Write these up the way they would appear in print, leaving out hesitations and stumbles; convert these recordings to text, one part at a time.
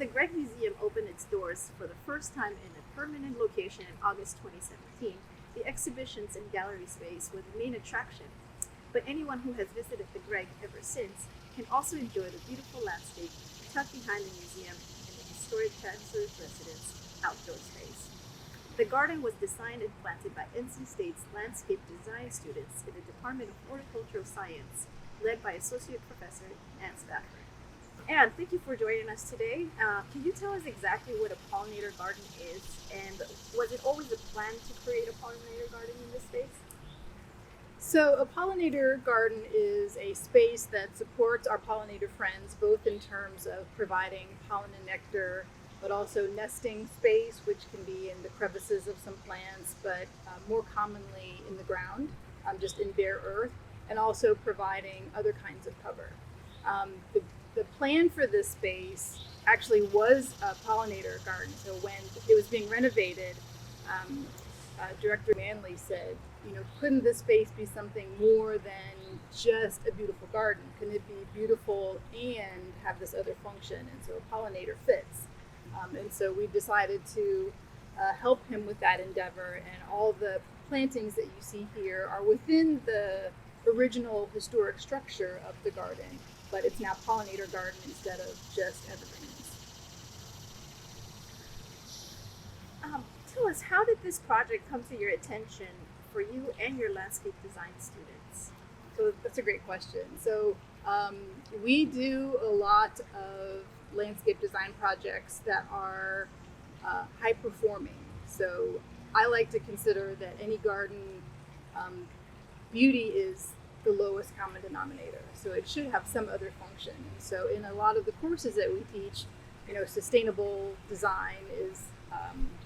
the Gregg Museum opened its doors for the first time in a permanent location in August 2017, the exhibitions and gallery space were the main attraction. But anyone who has visited the Gregg ever since can also enjoy the beautiful landscape tucked behind the museum in the historic Chancellor's Residence outdoor space. The garden was designed and planted by NC State's landscape design students in the Department of Horticultural Science, led by Associate Professor Anne Spafford. Anne, thank you for joining us today. Can you tell us exactly what a pollinator garden is, and was it always a plan to create a pollinator garden in this space? So a pollinator garden is a space that supports our pollinator friends, both in terms of providing pollen and nectar, but also nesting space, which can be in the crevices of some plants, but more commonly in the ground, just in bare earth, and also providing other kinds of cover. The plan for this space actually was a pollinator garden. So when it was being renovated, Director Manley said, couldn't this space be something more than just a beautiful garden? Couldn't it be beautiful and have this other function? And so a pollinator fits. And so we decided to help him with that endeavor. And all the plantings that you see here are within the original historic structure of the garden, but it's now pollinator garden instead of just evergreens. Tell us, how did this project come to your attention for you and your landscape design students? So that's a great question. So we do a lot of landscape design projects that are high performing. So I like to consider that any garden beauty is the lowest common denominator. So it should have some other function. So in a lot of the courses that we teach, sustainable design is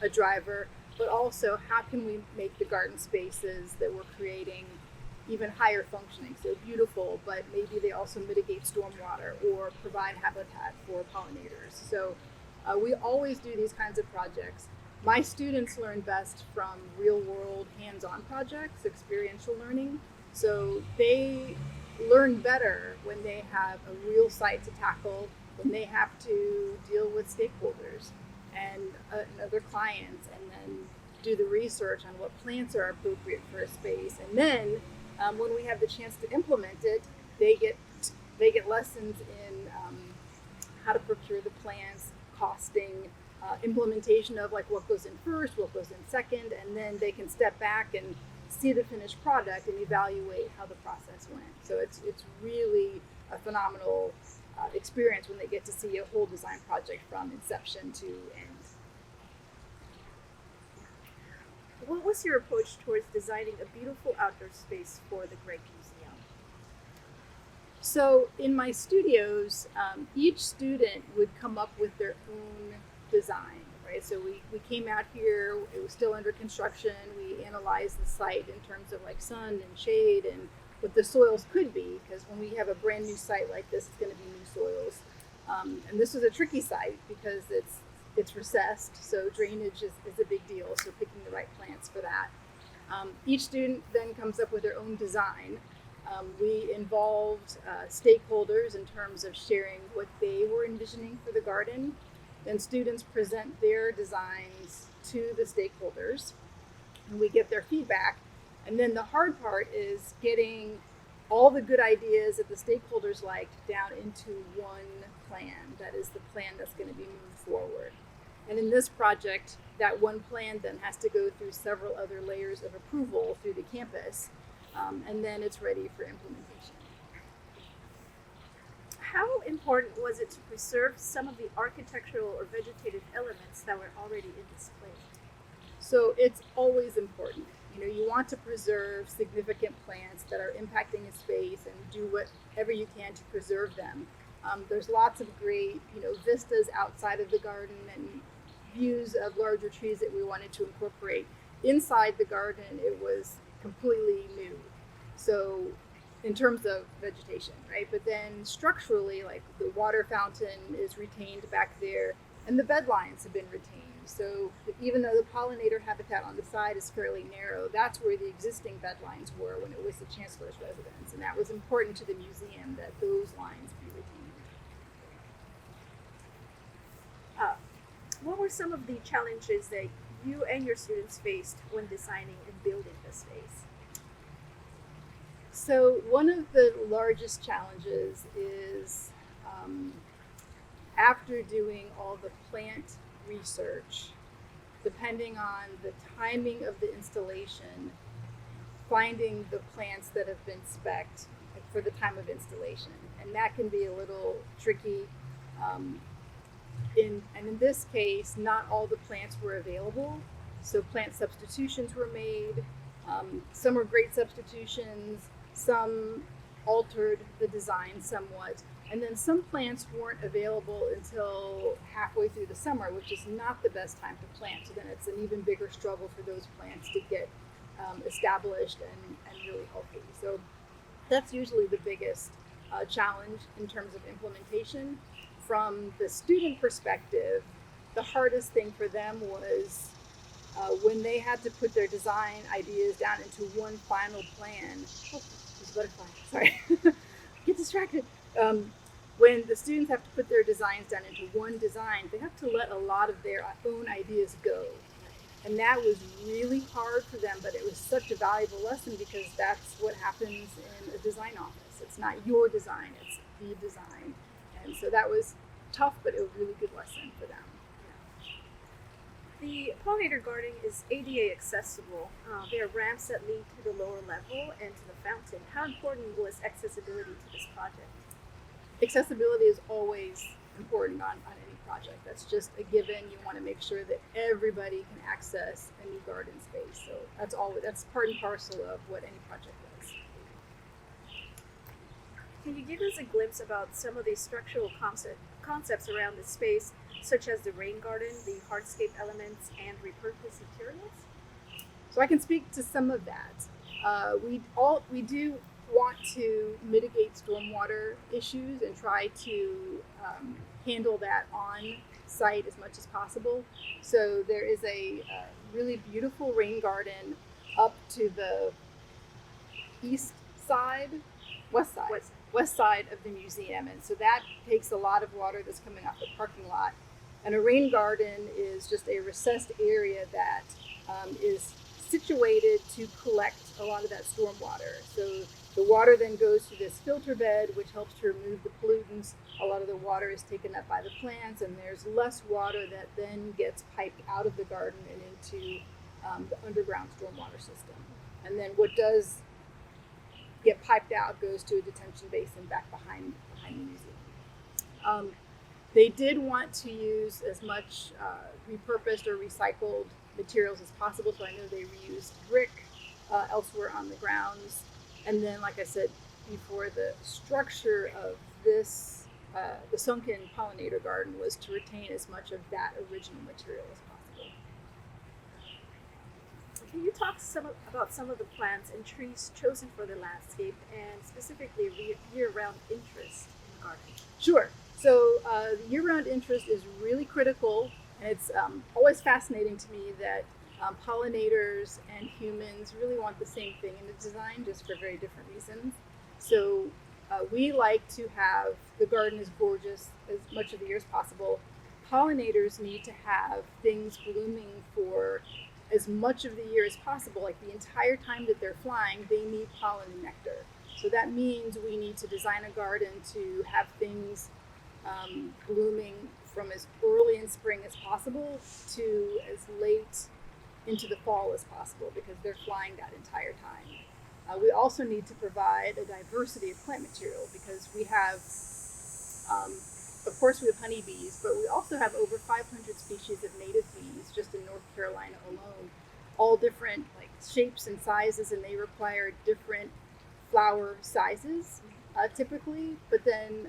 a driver, but also how can we make the garden spaces that we're creating even higher functioning, so beautiful, but maybe they also mitigate stormwater or provide habitat for pollinators. So we always do these kinds of projects. My students learn best from real world hands-on projects, experiential learning. So they learn better when they have a real site to tackle, when they have to deal with stakeholders and other clients, and then do the research on what plants are appropriate for a space. And then when we have the chance to implement it, they get lessons in how to procure the plants, costing, implementation of like what goes in first, what goes in second, and then they can step back and see the finished product and evaluate how the process went. So it's really a phenomenal experience when they get to see a whole design project from inception to end. What was your approach towards designing a beautiful outdoor space for the Gregg Museum? So in my studios, each student would come up with their own design, right? So we came out here, it was still under construction. We analyzed the site in terms of like sun and shade and what the soils could be, because when we have a brand new site like this, it's going to be new soils. And this was a tricky site because it's recessed, so drainage is a big deal, so picking the right plants for that. Each student then comes up with their own design. We involved stakeholders in terms of sharing what they were envisioning for the garden. Then students present their designs to the stakeholders, and we get their feedback. And then the hard part is getting all the good ideas that the stakeholders liked down into one plan. That is the plan that's going to be moved forward. And in this project, that one plan then has to go through several other layers of approval through the campus, and then it's ready for implementation. How important was it to preserve some of the architectural or vegetative elements that were already in display? So it's always important. You want to preserve significant plants that are impacting a space and do whatever you can to preserve them. There's lots of great, vistas outside of the garden and views of larger trees that we wanted to incorporate. Inside the garden, it was completely new. So in terms of vegetation, right? But then structurally, like the water fountain is retained back there and the bed lines have been retained. So even though the pollinator habitat on the side is fairly narrow, that's where the existing bed lines were when it was the Chancellor's residence. And that was important to the museum that those lines be retained. what were some of the challenges that you and your students faced when designing and building the space? So one of the largest challenges is after doing all the plant research, depending on the timing of the installation, finding the plants that have been spec'd for the time of installation. And that can be a little tricky. In this case, not all the plants were available, so plant substitutions were made. Some were great substitutions, some altered the design somewhat, and then some plants weren't available until halfway through the summer, which is not the best time to plant. So then it's an even bigger struggle for those plants to get established and really healthy. So that's usually the biggest challenge in terms of implementation. From the student perspective, the hardest thing for them was when they had to put their design ideas down into one final plan. Oh, there's a butterfly, sorry. Get distracted. When the students have to put their designs down into one design, they have to let a lot of their own ideas go. And that was really hard for them, but it was such a valuable lesson because that's what happens in a design office. It's not your design, it's the design. And so that was tough, but it was a really good lesson for them. The pollinator garden is ADA accessible. There are ramps that lead to the lower level and to the fountain. How important was accessibility to this project? Accessibility is always important on any project. That's just a given. You want to make sure that everybody can access a new garden space. So that's part and parcel of what any project is. Can you give us a glimpse about some of the structural concepts around the space, such as the rain garden, the hardscape elements, and repurposed materials? So I can speak to some of that. We do want to mitigate stormwater issues and try to handle that on site as much as possible. So there is a really beautiful rain garden up to the west side of the museum, and so that takes a lot of water that's coming off the parking lot. And a rain garden is just a recessed area that is situated to collect a lot of that storm water. So the water then goes to this filter bed, which helps to remove the pollutants. A lot of the water is taken up by the plants, and there's less water that then gets piped out of the garden and into the underground stormwater system. And then what does get piped out goes to a detention basin back behind the museum. They did want to use as much repurposed or recycled materials as possible, so I know they reused brick elsewhere on the grounds. And then, like I said before, the structure of this, the sunken pollinator garden, was to retain as much of that original material as possible. Can you talk about some of the plants and trees chosen for the landscape, and specifically year-round interest in the garden? Sure. So year-round interest is really critical, and it's always fascinating to me that pollinators and humans really want the same thing in the design, just for very different reasons. So we like to have the garden as gorgeous as much of the year as possible. Pollinators need to have things blooming for as much of the year as possible. Like the entire time that they're flying, they need pollen and nectar. So that means we need to design a garden to have things blooming from as early in spring as possible to as late into the fall as possible, because they're flying that entire time. We also need to provide a diversity of plant material, because we have, of course we have honeybees, but we also have over 500 species of native bees just in North Carolina alone, all different like shapes and sizes, and they require different flower sizes typically. But then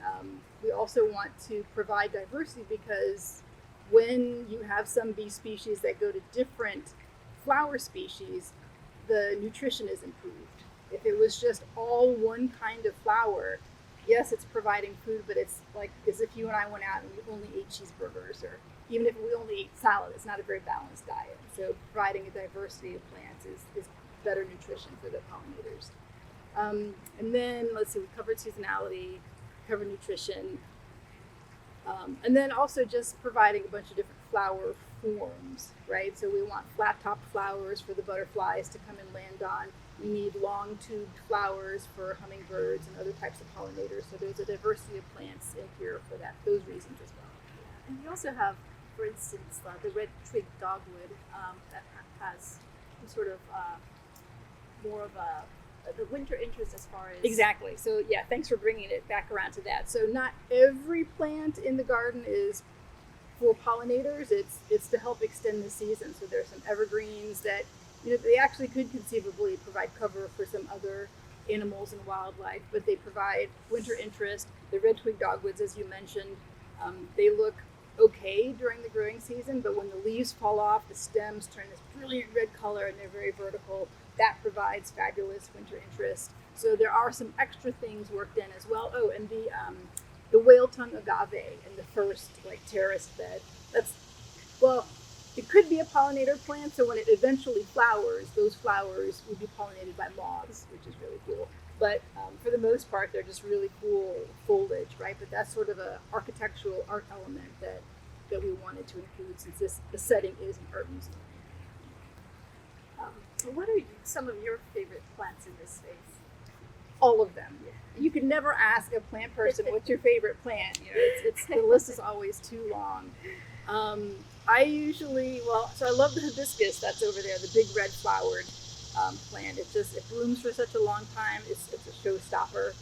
we also want to provide diversity, because when you have some bee species that go to different flower species, the nutrition is improved. If it was just all one kind of flower, yes, it's providing food, but it's like as if you and I went out and we only ate cheeseburgers, or even if we only ate salad, it's not a very balanced diet. So providing a diversity of plants is better nutrition for the pollinators. And then let's see, we covered seasonality, covered nutrition, and then also just providing a bunch of different flower forms, right? So we want flat-topped flowers for the butterflies to come and land on. We need long-tubed flowers for hummingbirds and other types of pollinators. So there's a diversity of plants in here for those reasons as well. Yeah. And we also have, for instance, the red twig dogwood that has sort of more of the winter interest as far as... Exactly. So yeah, thanks for bringing it back around to that. So not every plant in the garden is for pollinators. It's to help extend the season. So there's some evergreens that, they actually could conceivably provide cover for some other animals and wildlife, but they provide winter interest. The red twig dogwoods, as you mentioned, they look okay during the growing season, but when the leaves fall off, the stems turn this brilliant red color and they're very vertical. That provides fabulous winter interest. So there are some extra things worked in as well. Oh, and the whale tongue agave in the first terraced bed. It could be a pollinator plant, so when it eventually flowers, those flowers would be pollinated by moths, which is really cool. But for the most part, they're just really cool foliage, right? But that's sort of an architectural art element that we wanted to include, since the setting is an art museum. What are some of your favorite plants in this space? All of them. Yeah. You could never ask a plant person what's your favorite plant. The list is always too long. I love the hibiscus that's over there, the big red flowered plant. It blooms for such a long time. It's a showstopper.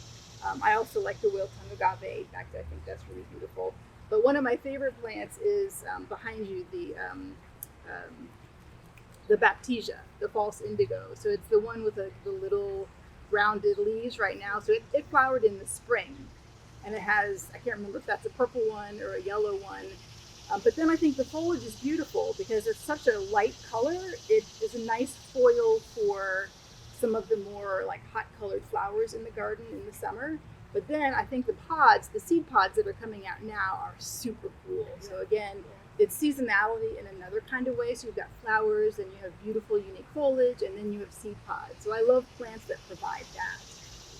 I also like the whale tongue agave. In fact, I think that's really beautiful. But one of my favorite plants is behind you, the baptisia, the false indigo. So it's the one with the little rounded leaves right now. So it flowered in the spring, and it has, I can't remember if that's a purple one or a yellow one. But then I think the foliage is beautiful because it's such a light color. It is a nice foil for some of the more hot colored flowers in the garden in the summer. But then I think the seed pods that are coming out now are super cool. So again, it's seasonality in another kind of way. So you've got flowers and you have beautiful, unique foliage, and then you have seed pods. So I love plants that provide that.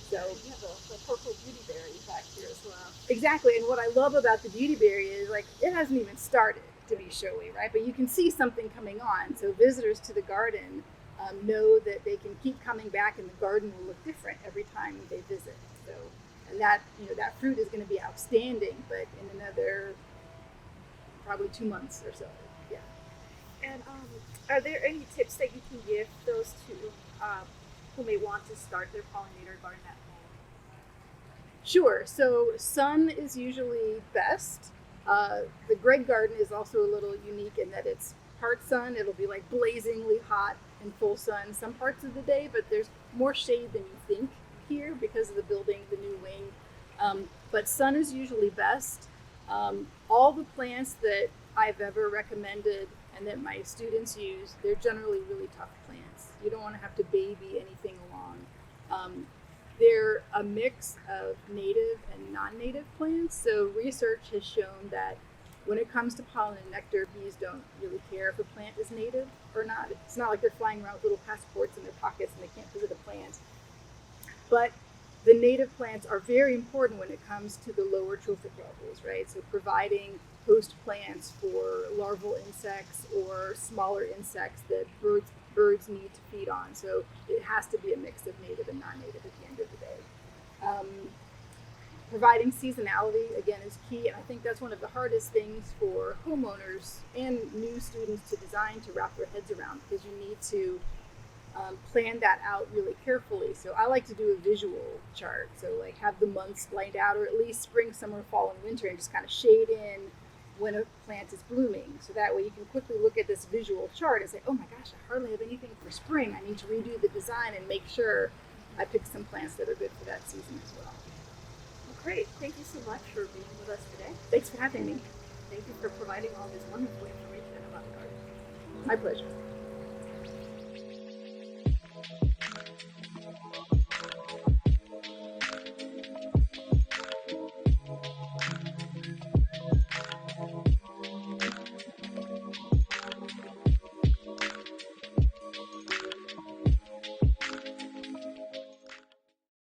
So you have the purple beautyberry back here as well. Exactly, and what I love about the beautyberry is it hasn't even started to be showy, right? But you can see something coming on. So visitors to the garden know that they can keep coming back, and the garden will look different every time they visit. So, and that fruit is going to be outstanding, but in another probably 2 months or so. Yeah. And are there any tips that you can give those who may want to start their pollinator garden at home? Sure. So sun is usually best. The Gregg garden is also a little unique in that it's part sun. It'll be blazingly hot in full sun some parts of the day, but there's more shade than you think here because of the building, the new wing. But sun is usually best. All the plants that I've ever recommended and that my students use, they're generally really tough plants. You don't want to have to baby anything along. They're a mix of native and non-native plants. So research has shown that when it comes to pollen and nectar, bees don't really care if a plant is native or not. It's not like they're flying around with little passports in their pockets and they can't visit a plant. But the native plants are very important when it comes to the lower trophic levels, right? So providing host plants for larval insects or smaller insects that birds need to feed on. So it has to be a mix of native and non-native at the end of the day. Providing seasonality, again, is key, and I think that's one of the hardest things for homeowners and new students to design, to wrap their heads around, because you need to plan that out really carefully. So I like to do a visual chart, so have the months laid out, or at least spring, summer, fall, and winter, and just kind of shade in when a plant is blooming. So that way you can quickly look at this visual chart and say, oh my gosh, I hardly have anything for spring. I need to redo the design and make sure I pick some plants that are good for that season as well. Great. Thank you so much for being with us today. Thanks for having me. Thank you for providing all this wonderful information about the garden. My pleasure.